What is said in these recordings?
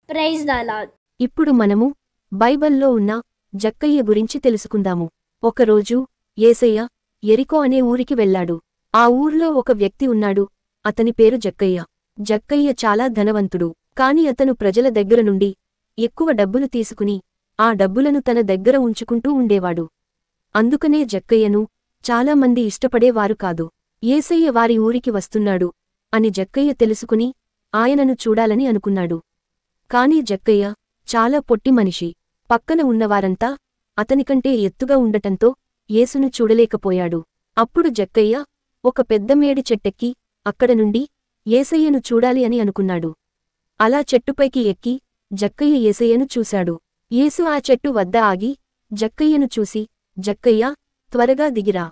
Praise the lord. ఇప్పుడు మనము బైబిల్లో ఉన్న జక్కయ్య గురించి తెలుసుకుందాము. ఒకరోజు యేసయ్య యెరికో అనే ఊరికి వెళ్ళాడు. ఆ ఊర్లో ఒక వ్యక్తి ఉన్నాడు. అతని పేరు జక్కయ్య. జక్కయ్య చాలా ధనవంతుడు. కాని అతను ప్రజల దగ్గర నుండి ఎక్కువ డబ్బులు తీసుకుని ఆ డబ్బులను తన దగ్గర ఉంచుకుంటూ ఉండేవాడు. అందుకనే జక్కయ్యను చాలామంది ఇష్టపడేవారు కాదు. యేసయ్య వారి ఊరికి వస్తున్నాడు అని జక్కయ్య తెలుసుకుని ఆయనను చూడాలని అనుకున్నాడు. కాని జక్కయ్య చాలా పొట్టి మనిషి. పక్కన ఉన్నవారంతా అతనికంటే ఎత్తుగా ఉండటంతో యేసును చూడలేకపోయాడు. అప్పుడు జక్కయ్య ఒక పెద్ద మేడి చెట్టెక్కి అక్కడ నుండి యేసయ్యను చూడాలి అని అనుకున్నాడు. అలా చెట్టుపైకి ఎక్కి జక్కయ్య యేసయ్యను చూశాడు. యేసు ఆ చెట్టు వద్ద ఆగి జక్కయ్యను చూసి, జక్కయ్యా, త్వరగా దిగిరా.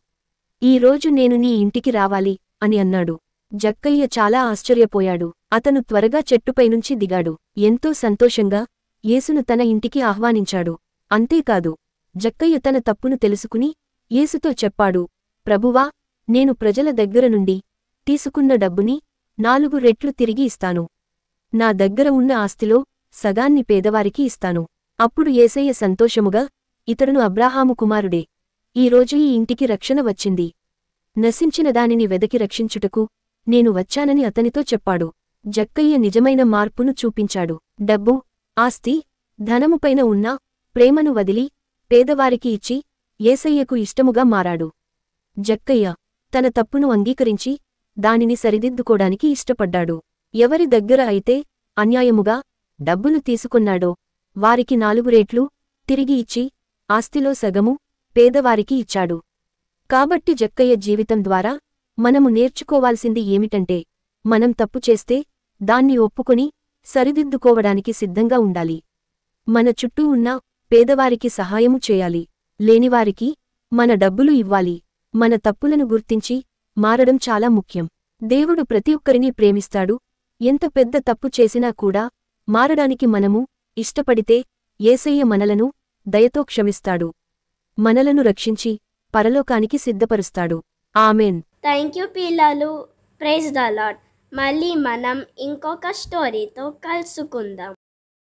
ఈరోజు నేను నీ ఇంటికి రావాలి అని అన్నాడు. జక్కయ్య చాలా ఆశ్చర్యపోయాడు. అతను త్వరగా చెట్టుపైనుంచి దిగాడు. ఎంతో సంతోషంగా యేసును తన ఇంటికి ఆహ్వానించాడు. అంతేకాదు, జక్కయ్య తన తప్పును తెలుసుకుని యేసుతో చెప్పాడు, ప్రభువా, నేను ప్రజల దగ్గర నుండి తీసుకున్న డబ్బుని 4 రెట్లు తిరిగి ఇస్తాను. నా దగ్గర ఉన్న ఆస్తిలో సగాన్ని పేదవారికి ఇస్తాను. అప్పుడు యేసయ్య సంతోషముగా, ఇతడును అబ్రాహాము కుమారుడే. ఈరోజు ఈ ఇంటికి రక్షణ వచ్చింది. నశించిన దానిని వెదకి రక్షించుటకు నేను వచ్చానని అతనితో చెప్పాడు. జక్కయ్య నిజమైన మార్పును చూపించాడు. డబ్బు, ఆస్తి, ధనముపైన ఉన్న ప్రేమను వదిలి పేదవారికి ఇచ్చి యేసయ్యకు ఇష్టముగా మారాడు. జక్కయ్య తన తప్పును అంగీకరించి దానిని సరిదిద్దుకోడానికి ఇష్టపడ్డాడు. ఎవరి దగ్గర అయితే అన్యాయముగా డబ్బులు తీసుకున్నాడో వారికి 4 రెట్లు తిరిగి ఇచ్చి ఆస్తిలో సగము పేదవారికి ఇచ్చాడు. కాబట్టి జక్కయ్య జీవితం ద్వారా మనము నేర్చుకోవాల్సింది ఏమిటంటే, మనం తప్పు చేస్తే దాన్ని ఒప్పుకొని సరిదిద్దుకోవడానికి సిద్ధంగా ఉండాలి. మన చుట్టూ ఉన్న పేదవారికి సహాయము చేయాలి. లేనివారికి మన డబ్బులు ఇవ్వాలి. మన తప్పులను గుర్తించి మారడం చాలా ముఖ్యం. దేవుడు ప్రతి ఒక్కరినీ ప్రేమిస్తాడు. ఎంత పెద్ద తప్పు చేసినా కూడా మారడానికి మనము ఇష్టపడితే యేసయ్య మనలను దయతో క్షమిస్తాడు. మనలను రక్షించి పరలోకానికి సిద్ధపరుస్తాడు. ఆమెన్. థ్యాంక్ యూ పిల్లలు. Praise the lord. మళ్ళీ మనం ఇంకొక స్టోరీతో కలుసుకుందాం.